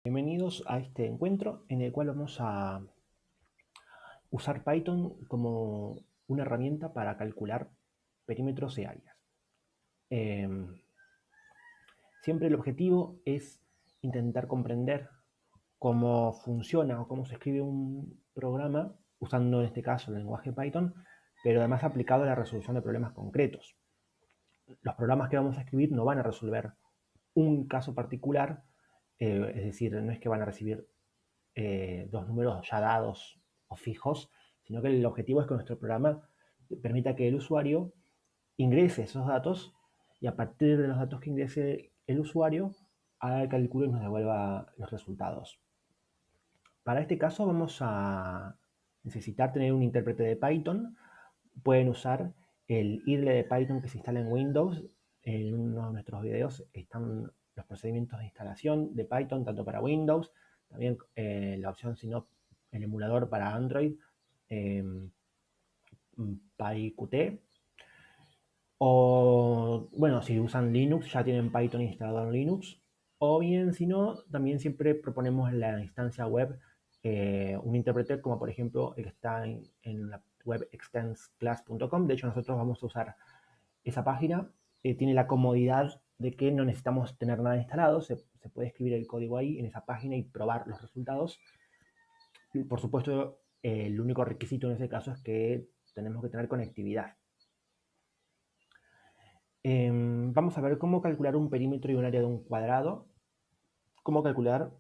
Bienvenidos a este encuentro en el cual vamos a usar Python como una herramienta para calcular perímetros y áreas. Siempre el objetivo es intentar comprender cómo funciona o cómo se escribe un programa usando en este caso el lenguaje Python, pero además aplicado a la resolución de problemas concretos. Los programas que vamos a escribir no van a resolver un caso particular, es decir, no es que van a recibir dos números ya dados o fijos, sino que el objetivo es que nuestro programa permita que el usuario ingrese esos datos y a partir de los datos que ingrese el usuario haga el cálculo y nos devuelva los resultados. Para este caso vamos a necesitar tener un intérprete de Python. Pueden usar el IDLE de Python que se instala en Windows. En uno de nuestros videos están los procedimientos de instalación de Python, tanto para Windows, también la opción, si no, el emulador para Android, eh, PyQt. O, bueno, si usan Linux, ya tienen Python instalado en Linux. O bien, si no, también siempre proponemos en la instancia web un intérprete, como por ejemplo el que está en la web extensclass.com. De hecho, nosotros vamos a usar esa página. Tiene la comodidad de que no necesitamos tener nada instalado. Se puede escribir el código ahí en esa página y probar los resultados. Y por supuesto, el único requisito en ese caso es que tenemos que tener conectividad. Vamos a ver cómo calcular un perímetro y un área de un cuadrado, cómo calcular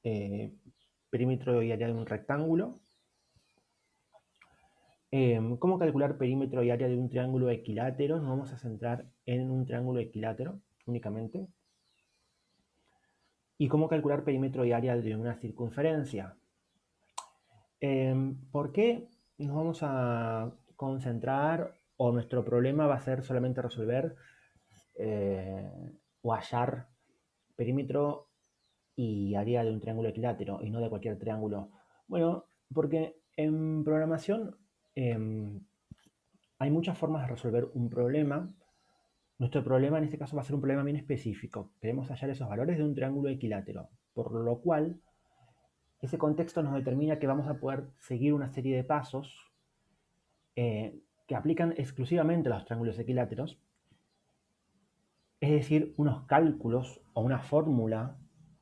eh, perímetro y área de un rectángulo, cómo calcular perímetro y área de un triángulo equilátero. Nos vamos a centrar en un triángulo equilátero únicamente. Y cómo calcular perímetro y área de una circunferencia. ¿Por qué nos vamos a concentrar o nuestro problema va a ser solamente resolver o hallar perímetro y área de un triángulo equilátero y no de cualquier triángulo? Bueno, porque en programación eh, hay muchas formas de resolver un problema. Nuestro problema en este caso va a ser un problema bien específico. Queremos hallar esos valores de un triángulo equilátero, por lo cual ese contexto nos determina que vamos a poder seguir una serie de pasos que aplican exclusivamente a los triángulos equiláteros, es decir, unos cálculos o una fórmula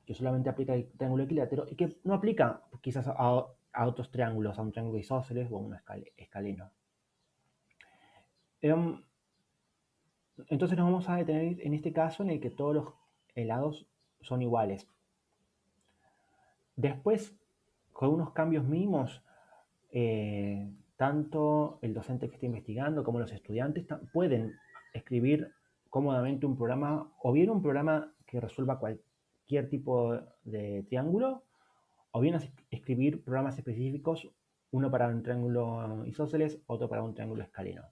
que solamente aplica al triángulo equilátero y que no aplica quizás a otros triángulos, a un triángulo isósceles o a un escaleno. Entonces nos vamos a detener en este caso en el que todos los lados son iguales. Después, con unos cambios mínimos, tanto el docente que está investigando como los estudiantes pueden escribir cómodamente un programa, o bien un programa que resuelva cualquier tipo de triángulo, o bien escribir programas específicos, uno para un triángulo isósceles, otro para un triángulo escaleno.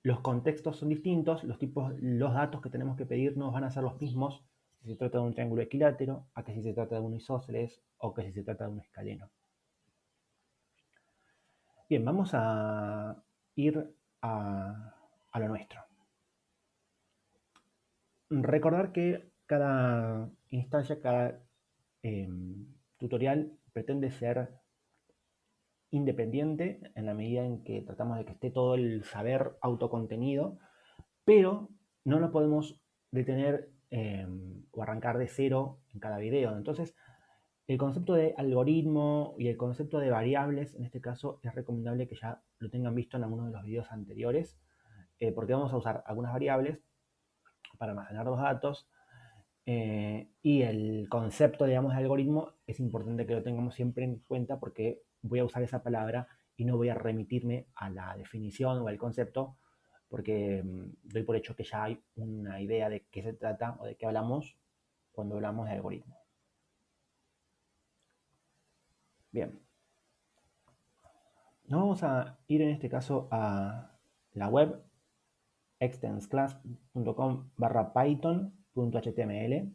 Los contextos son distintos, los datos que tenemos que pedir no van a ser los mismos si se trata de un triángulo equilátero, a que si se trata de un isósceles o que si se trata de un escaleno. Bien, vamos a ir a lo nuestro. Recordar que cada instancia, cada tutorial pretende ser independiente en la medida en que tratamos de que esté todo el saber autocontenido, pero no nos podemos detener o arrancar de cero en cada video. Entonces, el concepto de algoritmo y el concepto de variables, en este caso, es recomendable que ya lo tengan visto en algunos de los videos anteriores, porque vamos a usar algunas variables para almacenar los datos, y el concepto, digamos, de algoritmo es importante que lo tengamos siempre en cuenta porque voy a usar esa palabra y no voy a remitirme a la definición o al concepto porque doy por hecho que ya hay una idea de qué se trata o de qué hablamos cuando hablamos de algoritmo. Bien, nos vamos a ir en este caso a la web extensclass.com/python.html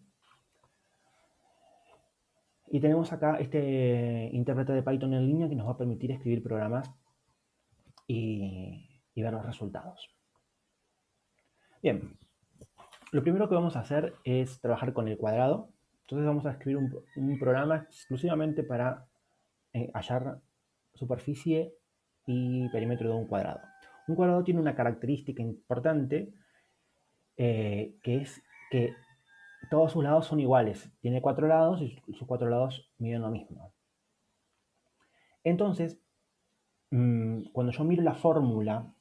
y tenemos acá este intérprete de Python en línea que nos va a permitir escribir programas y ver los resultados. Bien, Lo primero que vamos a hacer es trabajar con el cuadrado. Entonces vamos a escribir un programa exclusivamente para hallar superficie y perímetro de un cuadrado. Un cuadrado tiene una característica importante que es que todos sus lados son iguales. Tiene 4 lados y sus 4 lados miden lo mismo. Entonces, cuando yo miro la fórmula,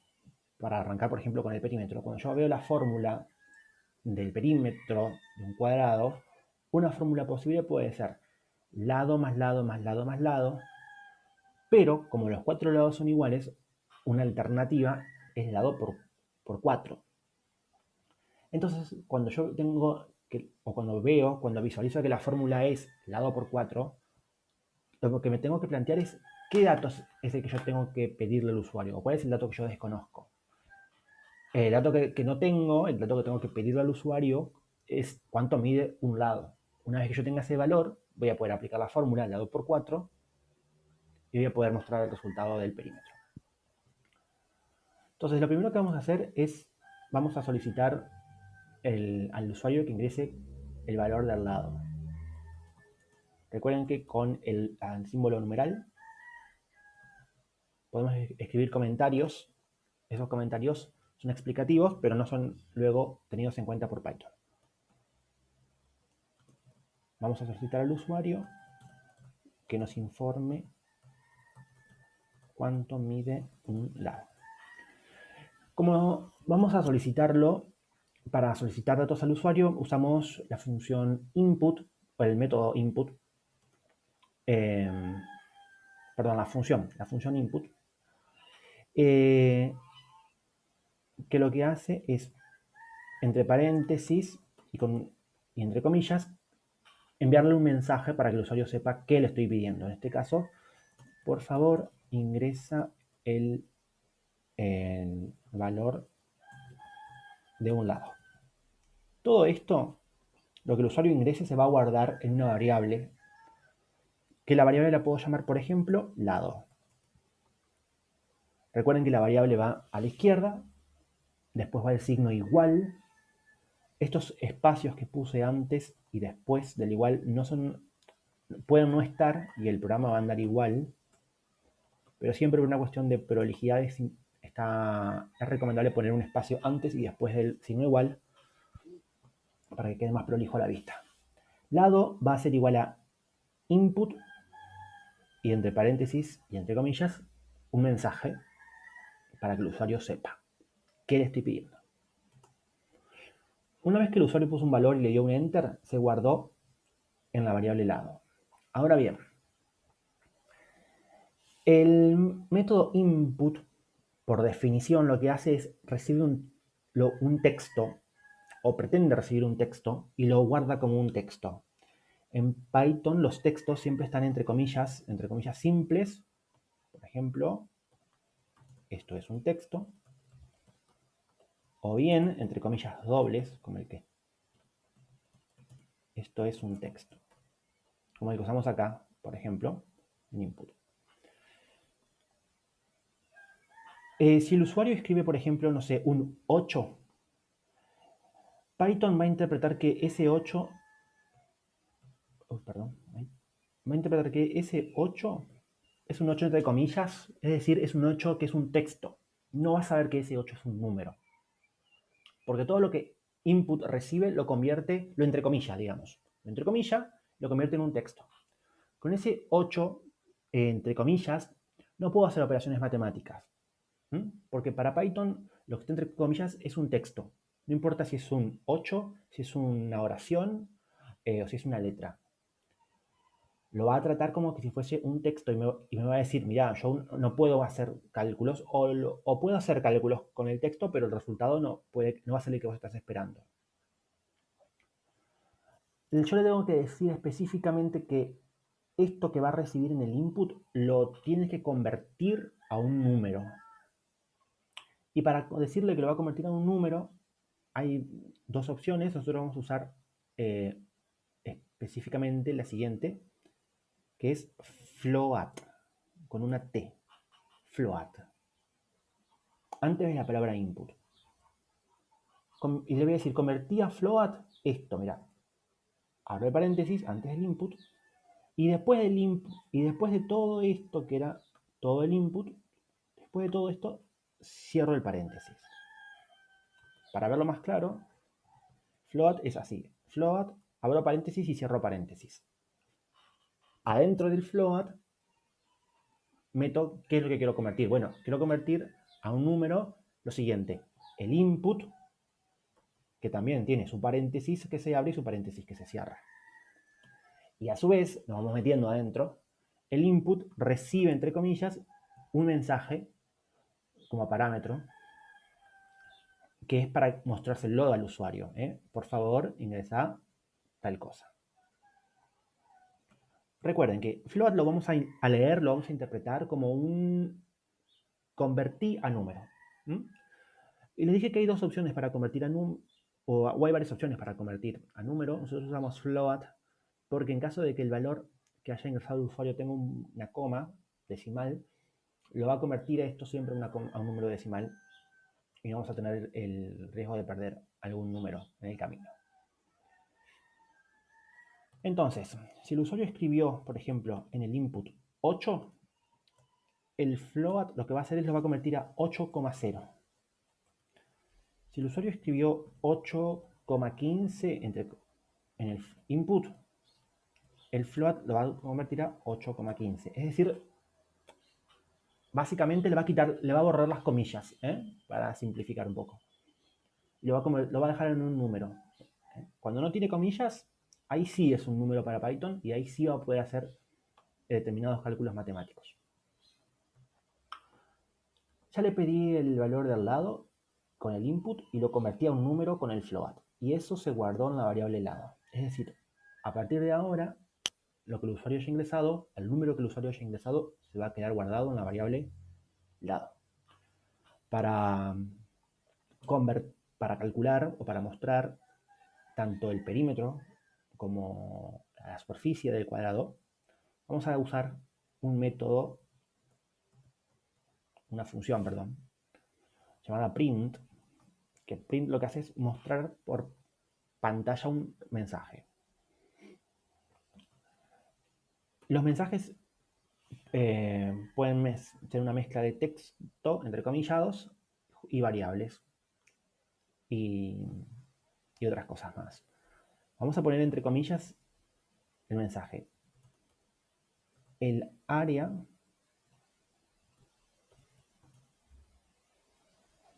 para arrancar por ejemplo con el perímetro, cuando yo veo la fórmula del perímetro de un cuadrado, una fórmula posible puede ser lado más lado más lado más lado, pero como los 4 lados son iguales, una alternativa es lado por 4. Entonces, cuando yo tengo que, o cuando visualizo que la fórmula es lado por 4, lo que me tengo que plantear es qué datos es el que yo tengo que pedirle al usuario, o cuál es el dato que yo desconozco. El dato que no tengo, el dato que tengo que pedirle al usuario es cuánto mide un lado. Una vez que yo tenga ese valor, voy a poder aplicar la fórmula lado por 4 y voy a poder mostrar el resultado del perímetro. Entonces, lo primero que vamos a hacer es, vamos a solicitar al usuario que ingrese el valor del lado. Recuerden que con el símbolo numeral podemos escribir comentarios. Esos comentarios son explicativos, pero no son luego tenidos en cuenta por Python. Vamos a solicitar al usuario que nos informe cuánto mide un lado. Como vamos a solicitarlo, para solicitar datos al usuario usamos la función input o el método input, perdón, la función input, que lo que hace es, entre paréntesis y entre comillas, enviarle un mensaje para que el usuario sepa qué le estoy pidiendo. En este caso, por favor, ingresa el valor de un lado. Todo esto, lo que el usuario ingrese, se va a guardar en una variable, que la variable la puedo llamar, por ejemplo, lado. Recuerden que la variable va a la izquierda, después va el signo igual. Estos espacios que puse antes y después del igual pueden no estar y el programa va a andar igual, pero siempre por una cuestión de prolijidad es recomendable poner un espacio antes y después del signo igual para que quede más prolijo a la vista. Lado va a ser igual a input y entre paréntesis y entre comillas un mensaje para que el usuario sepa qué le estoy pidiendo. Una vez que el usuario puso un valor y le dio un enter, se guardó en la variable lado. Ahora bien, el método input, por definición, lo que hace es recibir un texto, o pretende recibir un texto, y lo guarda como un texto. En Python los textos siempre están entre comillas simples. Por ejemplo, esto es un texto. O bien, entre comillas dobles, como el que esto es un texto. Como el que usamos acá, por ejemplo, en input. Si el usuario escribe, por ejemplo, no sé, un 8, Python va a interpretar que ese 8, va a interpretar que ese 8 es un 8 entre comillas, es decir, es un 8 que es un texto. No va a saber que ese 8 es un número. Porque todo lo que input recibe lo entre comillas, digamos. Lo entre comillas lo convierte en un texto. Con ese 8, entre comillas, no puedo hacer operaciones matemáticas. Porque para Python lo que está entre comillas es un texto. No importa si es un 8, si es una oración o si es una letra. Lo va a tratar como que si fuese un texto y me va a decir, mira, yo no puedo hacer cálculos o puedo hacer cálculos con el texto, pero el resultado no va a ser el que vos estás esperando. Yo le tengo que decir específicamente que esto que va a recibir en el input lo tiene que convertir a un número. Y para decirle que lo va a convertir a un número, hay dos opciones. Nosotros vamos a usar específicamente la siguiente, que es float, con una T. Float. Antes de la palabra input. y le voy a decir, convertí a float esto, mira, abro el paréntesis antes del input, y después y después de todo esto, que era todo el input, después de todo esto, cierro el paréntesis. Para verlo más claro, float es así. Float, abro paréntesis y cierro paréntesis. Adentro del float, meto qué es lo que quiero convertir. Bueno, quiero convertir a un número lo siguiente. El input, que también tiene su paréntesis que se abre y su paréntesis que se cierra. Y a su vez, nos vamos metiendo adentro, el input recibe, entre comillas, un mensaje como parámetro que es para mostrárselo al usuario. Por favor, ingresa tal cosa. Recuerden que float lo vamos a leer, lo vamos a interpretar como un convertí a número. Y les dije que hay dos opciones para convertir a número, o hay varias opciones para convertir a número. Nosotros usamos float porque en caso de que el valor que haya ingresado el usuario tenga una coma decimal, lo va a convertir a esto siempre a un número decimal y no vamos a tener el riesgo de perder algún número en el camino. Entonces, si el usuario escribió, por ejemplo, en el input 8, el float lo que va a hacer es lo va a convertir a 8,0. Si el usuario escribió 8,15 en el input, el float lo va a convertir a 8,15. Es decir, básicamente le va a borrar las comillas, para simplificar un poco. Lo va a dejar en un número. Cuando no tiene comillas, ahí sí es un número para Python y ahí sí va a poder hacer determinados cálculos matemáticos. Ya le pedí el valor del lado con el input y lo convertí a un número con el float. Y eso se guardó en la variable lado. Es decir, a partir de ahora, lo que el usuario haya ingresado, el número que el usuario haya ingresado, se va a quedar guardado en la variable lado. Para calcular o para mostrar tanto el perímetro como la superficie del cuadrado, vamos a usar un método, una función, perdón, llamada print, que print lo que hace es mostrar por pantalla un mensaje. Los mensajes pueden tener una mezcla de texto, entrecomillados, y variables, y otras cosas más. Vamos a poner entre comillas el mensaje. El área,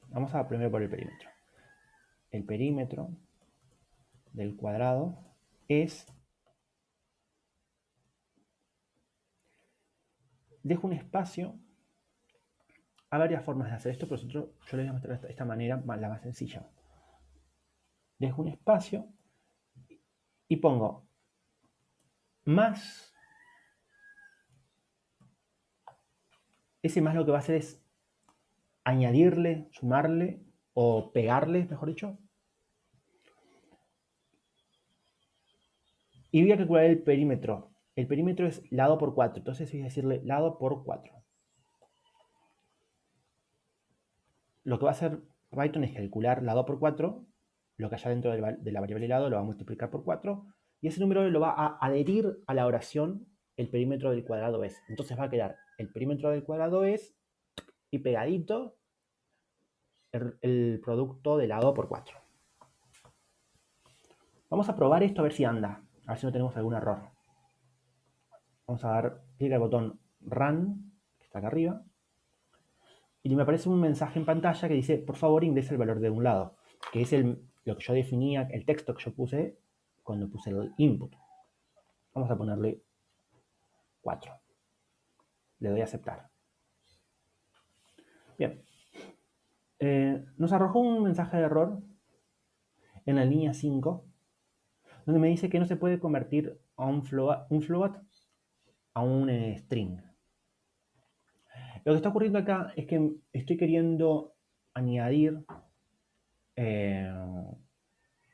vamos a primero por el perímetro. El perímetro del cuadrado es, dejo un espacio. Hay varias formas de hacer esto, pero yo les voy a mostrar esta manera, la más sencilla. Dejo un espacio y pongo más. Ese más lo que va a hacer es añadirle, sumarle o pegarle, mejor dicho. Y voy a calcular el perímetro. El perímetro es lado por 4, entonces voy a decirle lado por 4. Lo que va a hacer Python es calcular lado por 4, lo que haya dentro de la variable lado lo va a multiplicar por 4, y ese número lo va a adherir a la oración el perímetro del cuadrado es. Entonces va a quedar el perímetro del cuadrado es y pegadito el producto de lado por 4. Vamos a probar esto a ver si anda, a ver si no tenemos algún error. Vamos a dar clic al botón Run, que está acá arriba, y me aparece un mensaje en pantalla que dice, por favor ingrese el valor de un lado, que es lo que yo definía, el texto que yo puse cuando puse el input. Vamos a ponerle 4. Le doy a aceptar. Bien. Nos arrojó un mensaje de error en la línea 5, donde me dice que no se puede convertir a un float a un string. Lo que está ocurriendo acá es que estoy queriendo añadir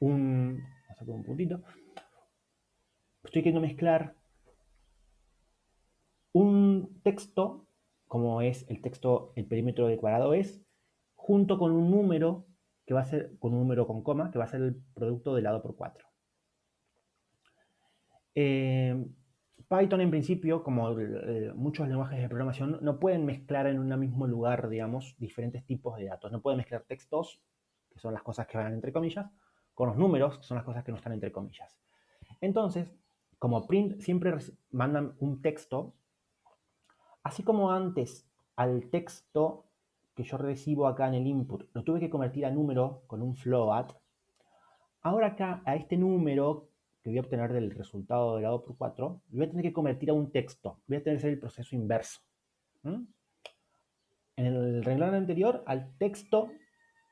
vamos a sacar un puntito. Estoy queriendo mezclar un texto, como es el texto, el perímetro del cuadrado es, junto con un número que va a ser con un número con coma, que va a ser el producto de lado por 4. Python en principio, como muchos lenguajes de programación, no pueden mezclar en un mismo lugar, digamos, diferentes tipos de datos. No pueden mezclar textos, que son las cosas que van entre comillas, con los números, que son las cosas que no están entre comillas. Entonces, como print siempre mandan un texto, así como antes al texto que yo recibo acá en el input lo tuve que convertir a número con un float, ahora acá a este número que voy a obtener del resultado del lado por 4, lo voy a tener que convertir a un texto. Voy a tener que hacer el proceso inverso. En el renglón anterior, al texto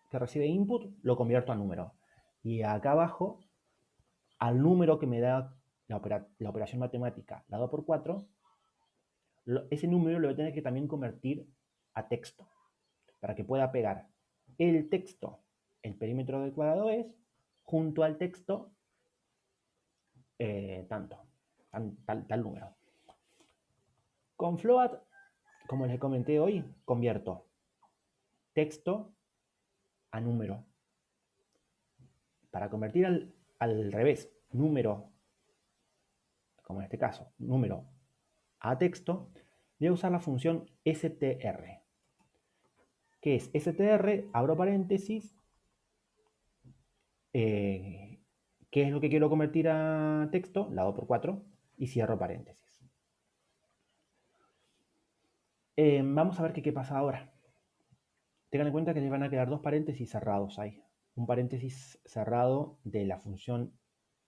que recibe input, lo convierto a número. Y acá abajo, al número que me da la operación matemática dado por 4, ese número lo voy a tener que también convertir a texto, para que pueda pegar el texto, el perímetro del cuadrado es, junto al texto, tal número. Con float, como les comenté hoy, convierto texto a número. Para convertir al revés, número, como en este caso, número a texto, voy a usar la función str. ¿Qué es str? Abro paréntesis. ¿Qué es lo que quiero convertir a texto? Lado por 4 y cierro paréntesis. Vamos a ver qué pasa ahora. Tengan en cuenta que les van a quedar dos paréntesis cerrados ahí. Un paréntesis cerrado de la función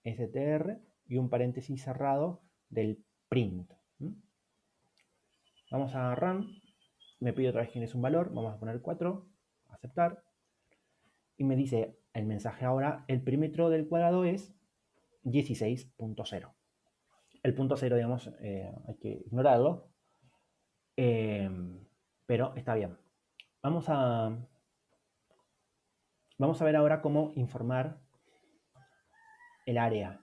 str y un paréntesis cerrado del print. Vamos a run. Me pide otra vez quién es un valor. Vamos a poner 4. Aceptar. Y me dice el mensaje ahora, el perímetro del cuadrado es 16.0. El punto 0, digamos, hay que ignorarlo. Pero está bien. Vamos a ver ahora cómo informar el área.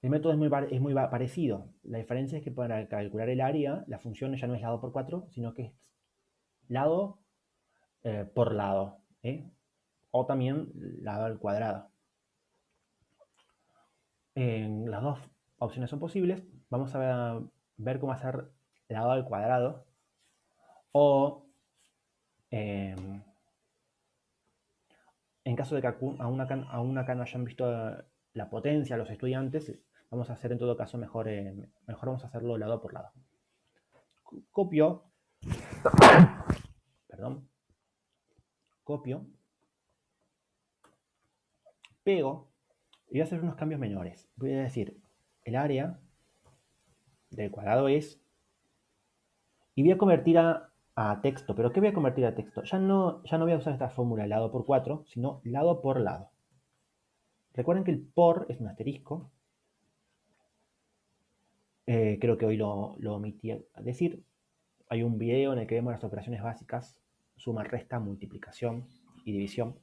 El método es muy parecido. La diferencia es que para calcular el área, la función ya no es lado por 4, sino que es lado por lado. O también lado al cuadrado. Las dos opciones son posibles. Vamos a ver cómo hacer lado al cuadrado. O en caso de que aún acá no hayan visto la potencia los estudiantes, vamos a hacer en todo caso mejor vamos a hacerlo lado por lado. Copio, pego y voy a hacer unos cambios menores. Voy a decir el área del cuadrado es, y voy a convertir a texto. ¿Pero qué voy a convertir a texto? Ya no voy a usar esta fórmula lado por 4, sino lado por lado. Recuerden que el por es un asterisco. Creo que hoy lo omití a decir. Hay un video en el que vemos las operaciones básicas, suma, resta, multiplicación y división.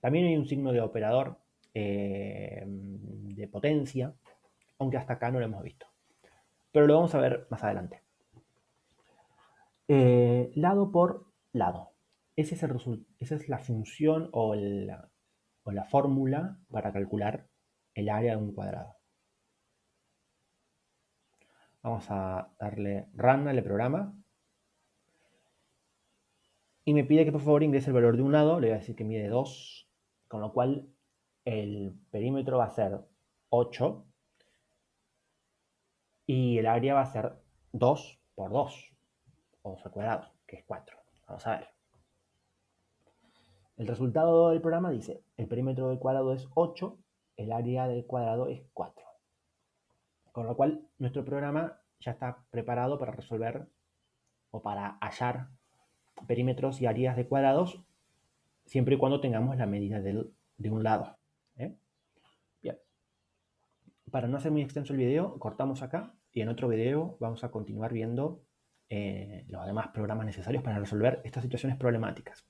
También hay un signo de operador de potencia, aunque hasta acá no lo hemos visto. Pero lo vamos a ver más adelante. Lado por lado. Esa es la función o la fórmula para calcular el área de un cuadrado. Vamos a darle run al programa. Y me pide que por favor ingrese el valor de un lado. Le voy a decir que mide 2. Con lo cual el perímetro va a ser 8. Y el área va a ser 2 por 2. O 2 al cuadrado, que es 4. Vamos a ver. El resultado del programa dice, el perímetro del cuadrado es 8, el área del cuadrado es 4. Con lo cual, nuestro programa ya está preparado para resolver o para hallar perímetros y áreas de cuadrados siempre y cuando tengamos la medida de un lado. Bien. Para no hacer muy extenso el video, cortamos acá y en otro video vamos a continuar viendo los demás programas necesarios para resolver estas situaciones problemáticas.